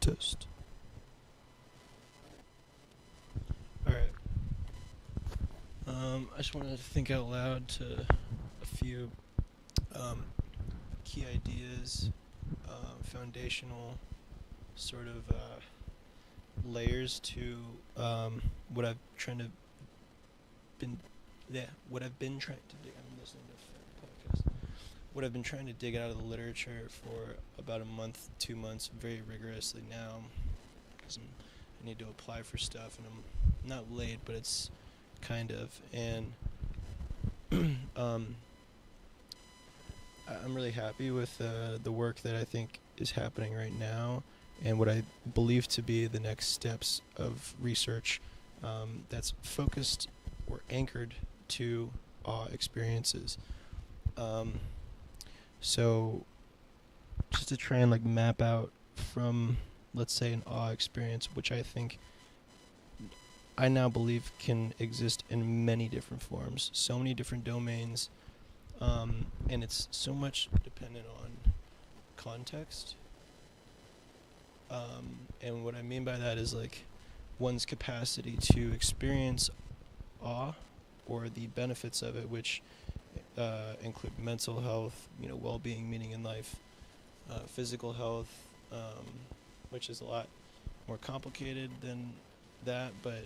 Test. Alright. I just wanted to think out loud to a few key ideas, foundational sort of layers to what I've trying to been what I've been trying to dig. I'm listening to a podcast. What I've been trying to dig out of the literature for about a month, 2 months, very rigorously now, because I need to apply for stuff, and I'm not late, but it's kind of, and I'm really happy with the work that I think is happening right now, and what I believe to be the next steps of research that's focused or anchored to awe experiences. So just to try and like map out from, let's say, an awe experience, which I think I now believe can exist in many different forms, so many different domains, and it's so much dependent on context. And what I mean by that is like one's capacity to experience awe or the benefits of it, which include mental health, well-being, meaning in life, physical health, which is a lot more complicated than that, but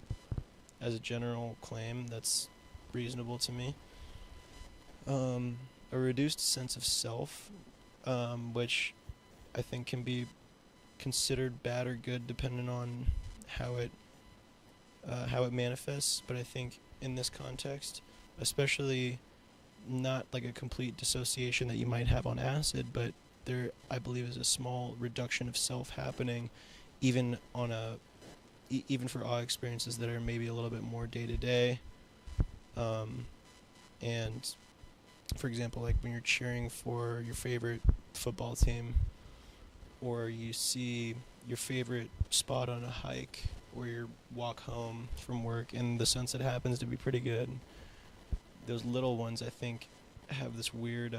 as a general claim, that's reasonable to me. A reduced sense of self, which I think can be considered bad or good depending on how it manifests, but I think in this context, especially not like a complete dissociation that you might have on acid, but there, I believe, is a small reduction of self happening, even on even for awe experiences that are maybe a little bit more day to day. And for example, like when you're cheering for your favorite football team, or you see your favorite spot on a hike, or your walk home from work, and the sunset happens to be pretty good. Those little ones, I think, have this weird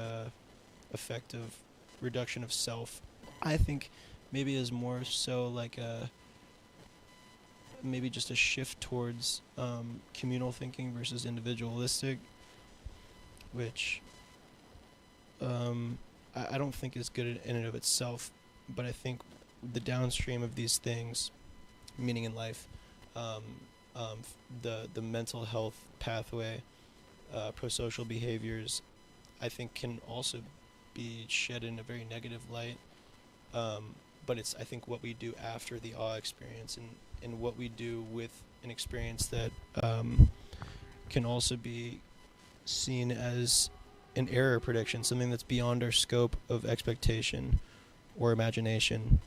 effect of reduction of self. I think maybe is more so like maybe just a shift towards communal thinking versus individualistic, which I don't think is good in and of itself, but I think the downstream of these things, meaning in life, the mental health pathway, prosocial behaviors, I think can also be shed in a very negative light. But it's, I think, what we do after the awe experience, and what we do with an experience that can also be seen as an error prediction, something that's beyond our scope of expectation or imagination.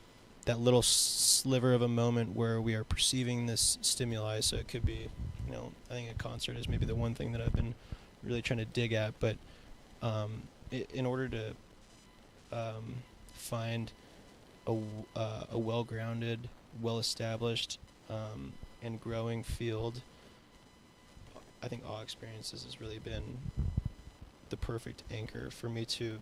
That little sliver of a moment where we are perceiving this stimuli. So it could be, I think a concert is maybe the one thing that I've been really trying to dig at, but in order to find a well-grounded, well-established, and growing field, I think awe experiences has really been the perfect anchor for me to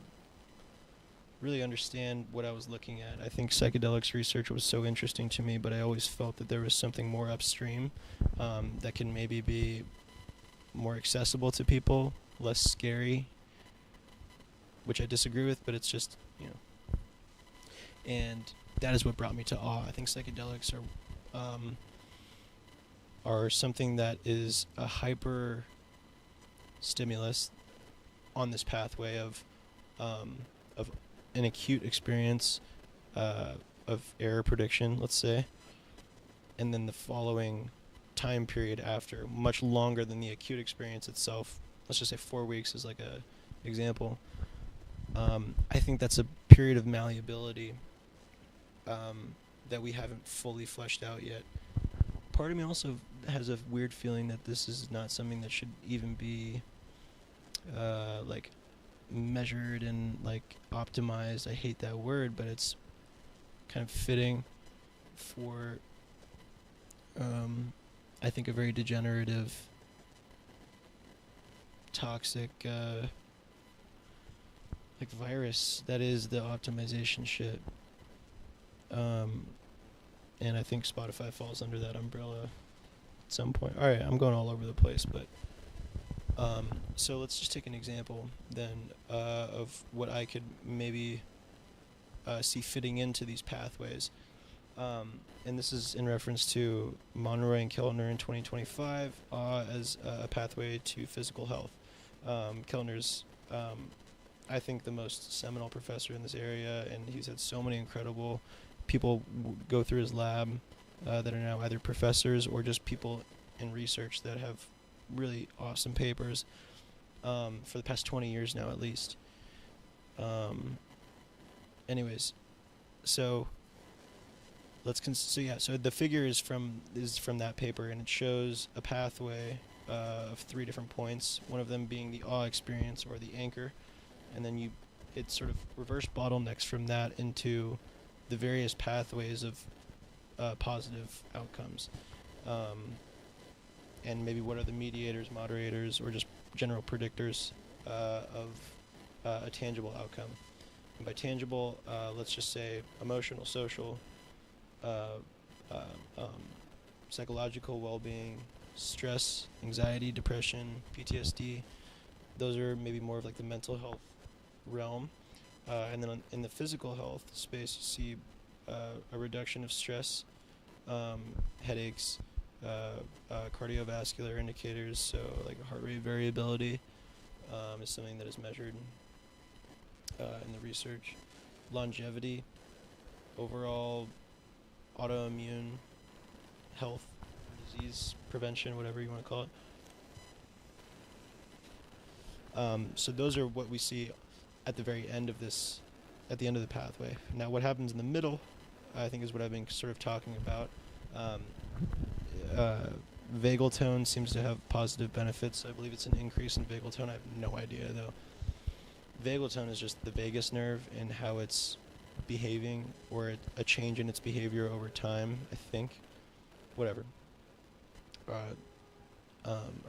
really understand what I was looking at. I think psychedelics research was so interesting to me, but I always felt that there was something more upstream that can maybe be more accessible to people, less scary, which I disagree with, but it's just, and that is what brought me to awe. I think psychedelics are something that is a hyper stimulus on this pathway of an acute experience of error prediction, let's say, and then the following time period after, much longer than the acute experience itself. Let's just say 4 weeks is like a example. I think that's a period of malleability that we haven't fully fleshed out yet. Part of me also has a weird feeling that this is not something that should even be like measured and like optimized. I hate that word, but it's kind of fitting for I think a very degenerative, toxic like virus that is the optimization shit. and I think Spotify falls under that umbrella at some point. All right, I'm going all over the place, but so let's just take an example then of what I could maybe see fitting into these pathways. And this is in reference to Monroy and Kellner in 2025 as a pathway to physical health. Kellner's, I think, the most seminal professor in this area, and he's had so many incredible people go through his lab that are now either professors or just people in research that have really awesome papers for the past 20 years now, at least. Anyways, so so the figure is from that paper, and it shows a pathway of 3 different points, one of them being the awe experience or the anchor, and then it sort of reverse bottlenecks from that into the various pathways of positive outcomes, and maybe what are the mediators, moderators, or just general predictors of a tangible outcome. And by tangible, let's just say emotional, social, psychological well-being, stress, anxiety, depression, PTSD. Those are maybe more of like the mental health realm. And then in the physical health space, you see a reduction of stress, headaches, cardiovascular indicators, so like heart rate variability is something that is measured in the research. Longevity, overall autoimmune health, disease prevention, whatever you want to call it. So those are what we see at the very end of this, at the end of the pathway. Now what happens in the middle, I think, is what I've been sort of talking about. Vagal tone seems to have positive benefits. I believe it's an increase in vagal tone. I have no idea, though. Vagal tone is just the vagus nerve and how it's behaving, or a change in its behavior over time, I think. Whatever. A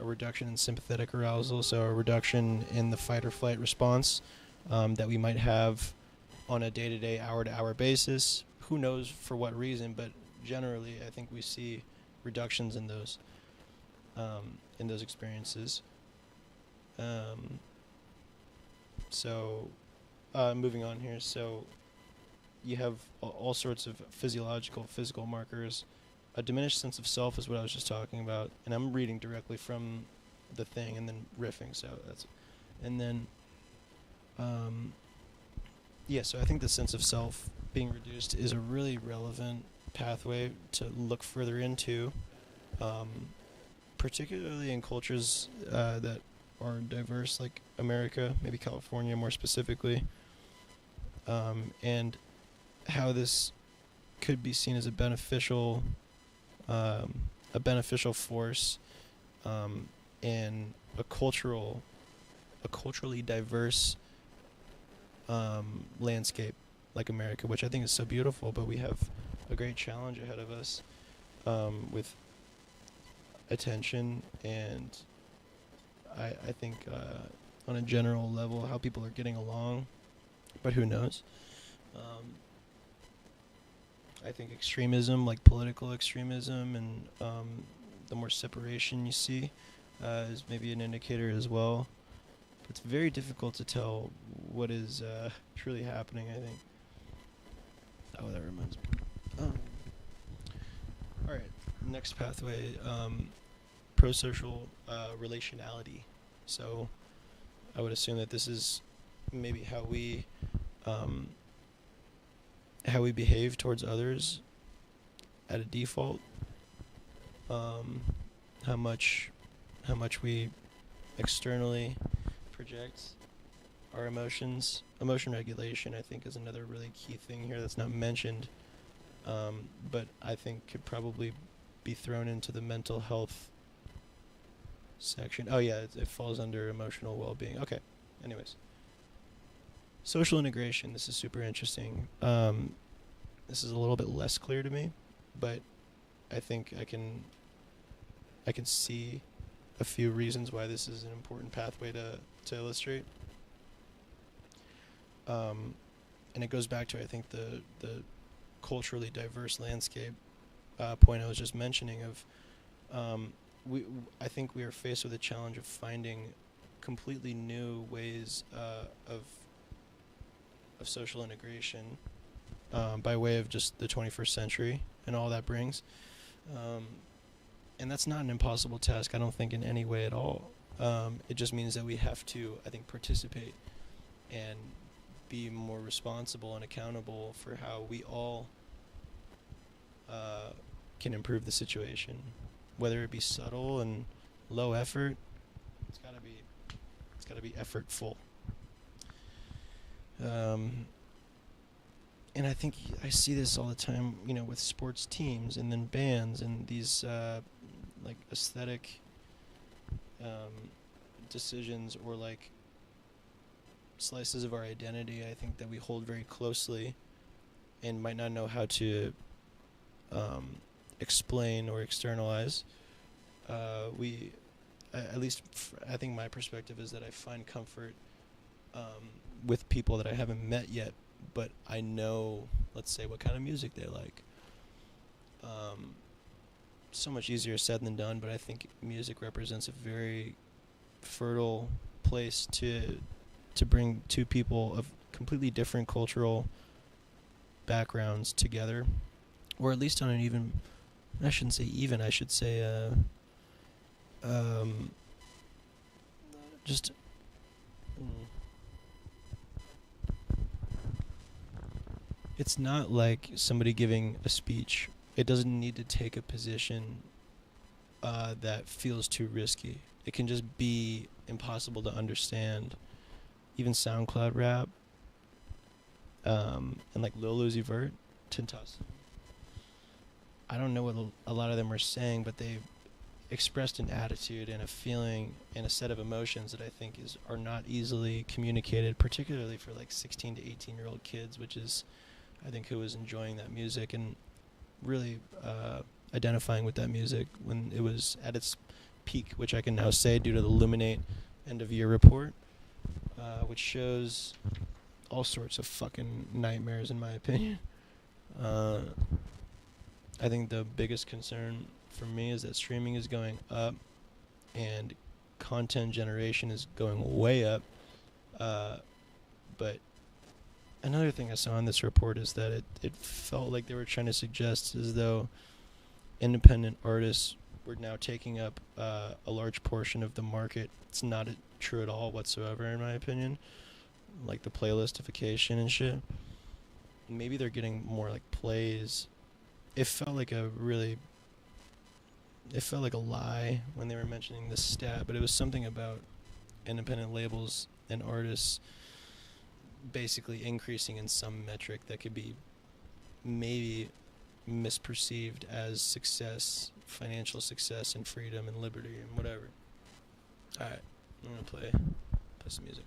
reduction in sympathetic arousal, so a reduction in the fight or flight response that we might have on a day-to-day, hour-to-hour basis. Who knows for what reason, but generally I think we see reductions in those experiences. So moving on here, so you have all sorts of physical markers. A diminished sense of self is what I was just talking about, and I'm reading directly from the thing and then riffing, so that's, and then so I think the sense of self being reduced is a really relevant pathway to look further into, particularly in cultures that are diverse, like America, maybe California more specifically, and how this could be seen as a beneficial force in a culturally diverse landscape like America, which I think is so beautiful, but we have a great challenge ahead of us with attention and I think on a general level how people are getting along, but who knows. I think extremism, like political extremism, and the more separation you see is maybe an indicator as well. It's very difficult to tell what is truly happening, I think. Oh, that reminds me. Alright, next pathway, pro-social relationality. So I would assume that this is maybe how we behave towards others at a default, how much we externally project our emotions. Emotion regulation, I think, is another really key thing here that's not mentioned, but I think could probably be thrown into the mental health section. Oh yeah, it falls under emotional well-being. Okay, anyways. Social integration, this is super interesting. This is a little bit less clear to me, but I think I can see a few reasons why this is an important pathway to illustrate. And it goes back to, I think, the culturally diverse landscape point I was just mentioning of I think we are faced with a challenge of finding completely new ways of social integration by way of just the 21st century and all that brings. And that's not an impossible task, I don't think, in any way at all. It just means that we have to, I think, participate and be more responsible and accountable for how we all can improve the situation, whether it be subtle and low effort. It's gotta be effortful. And I think I see this all the time, with sports teams and then bands and these like aesthetic decisions or like slices of our identity, I think, that we hold very closely and might not know how to explain or externalize. At least I think my perspective is that I find comfort with people that I haven't met yet, but I know, let's say, what kind of music they like. So much easier said than done, but I think music represents a very fertile place to bring two people of completely different cultural backgrounds together, or at least on an even, I shouldn't say even, I should say just it's not like somebody giving a speech. It doesn't need to take a position that feels too risky. It can just be impossible to understand. Even SoundCloud rap, and like Lil Uzi Vert, Tintas. I don't know what a lot of them are saying, but they expressed an attitude and a feeling and a set of emotions that I think are not easily communicated, particularly for like 16 to 18-year-old kids, which is, I think, who was enjoying that music and really identifying with that music when it was at its peak, which I can now say due to the Luminate end-of-year report, which shows all sorts of fucking nightmares, in my opinion. I think the biggest concern for me is that streaming is going up and content generation is going way up. But another thing I saw in this report is that it felt like they were trying to suggest as though independent artists were now taking up a large portion of the market. It's not true at all whatsoever, in my opinion. Like the playlistification and shit. Maybe they're getting more like plays. It felt like a lie when they were mentioning this stat, but it was something about independent labels and artists basically increasing in some metric that could be maybe misperceived as success, financial success and freedom and liberty and whatever. Alright, I'm gonna play some music.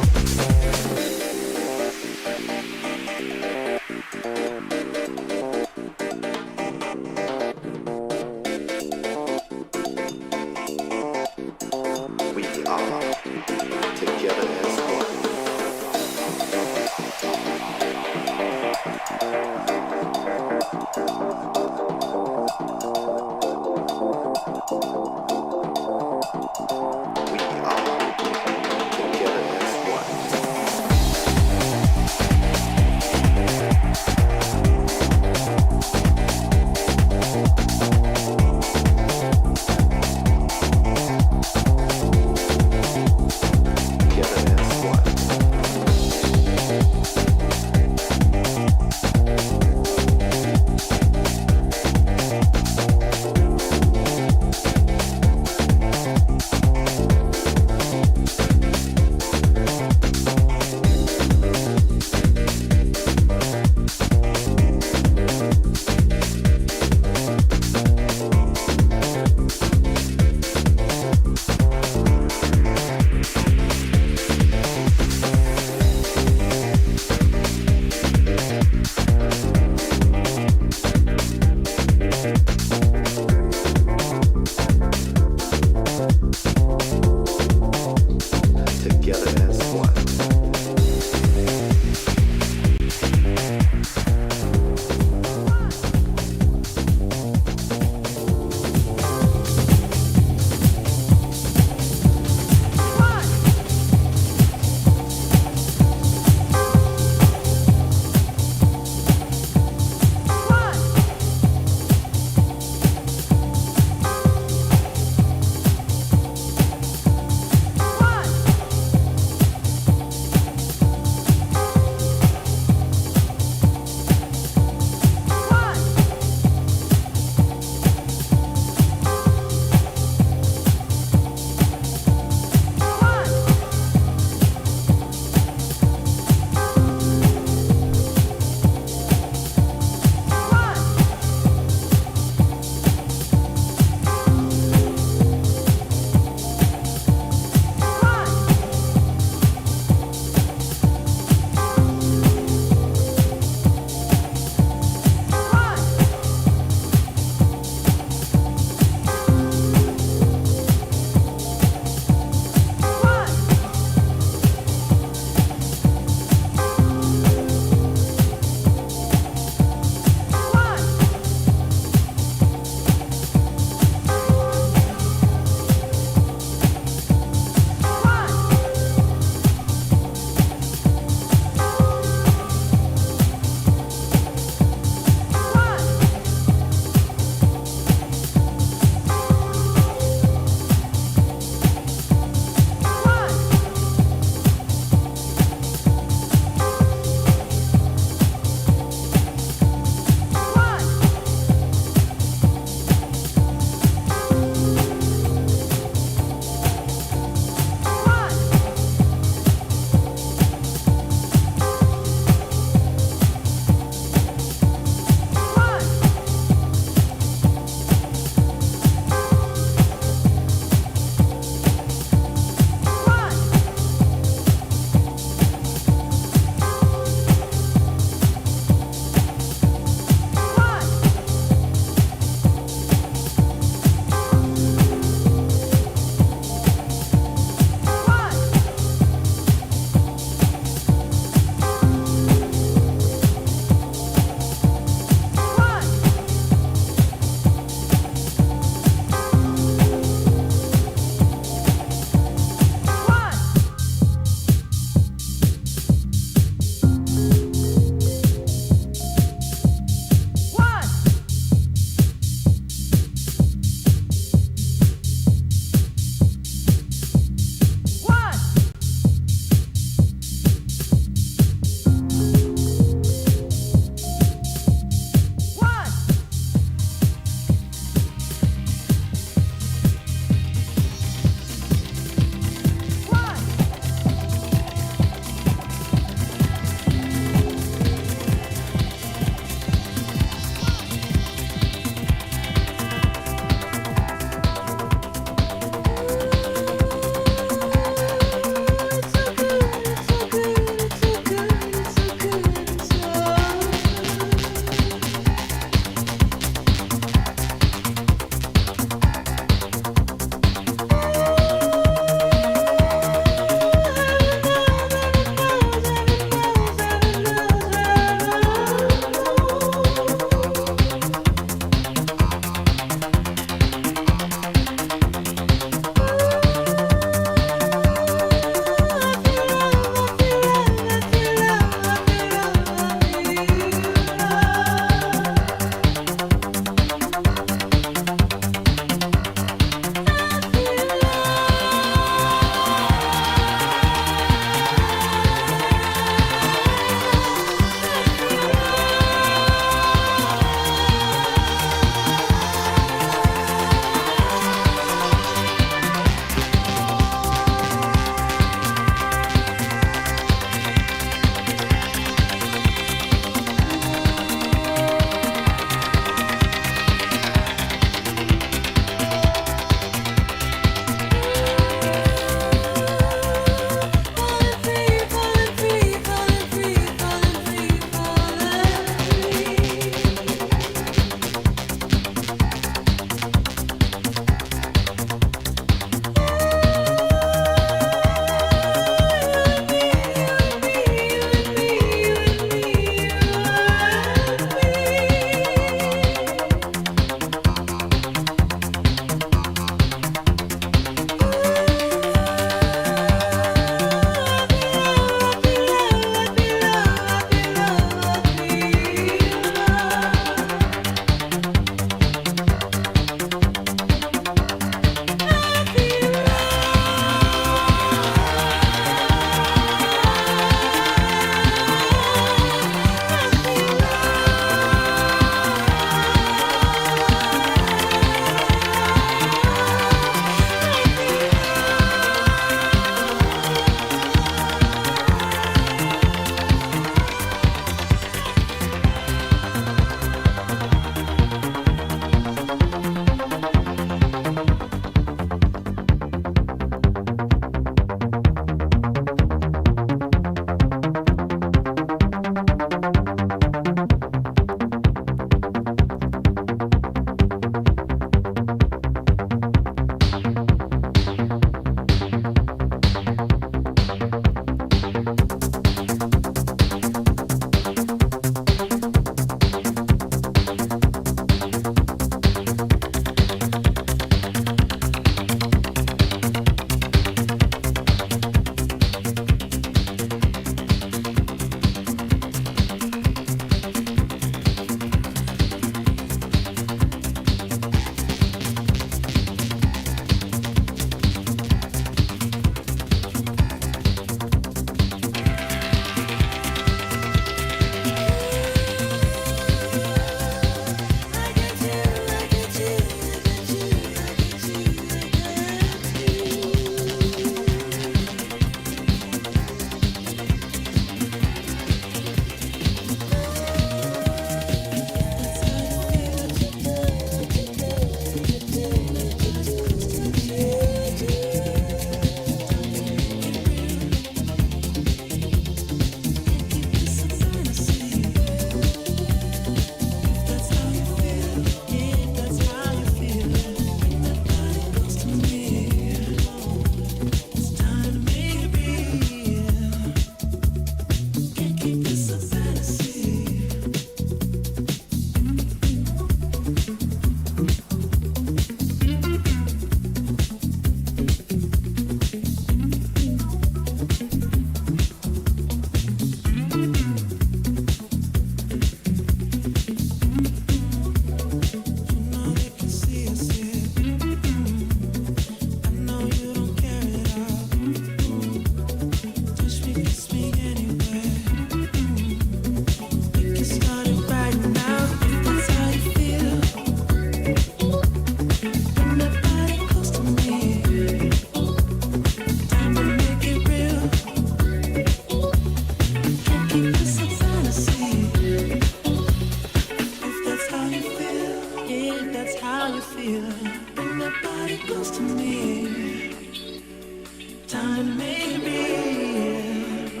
Time may be real.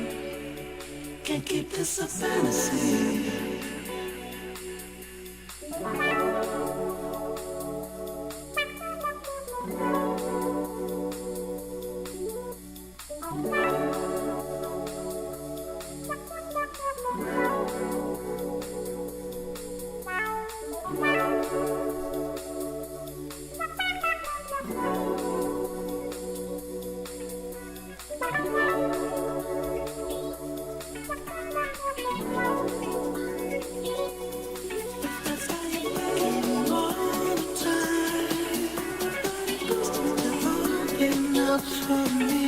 Can't keep this a fantasy. Enough for me.